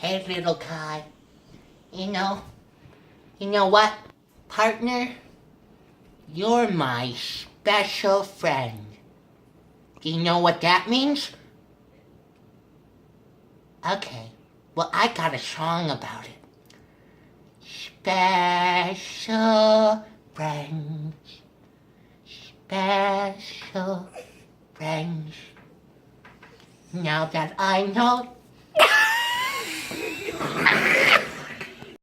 Hey, little guy. You know what, partner? You're my special friend. Do you know what that means? Okay, well, I got a song about it. Special friends, special friends. Now that I know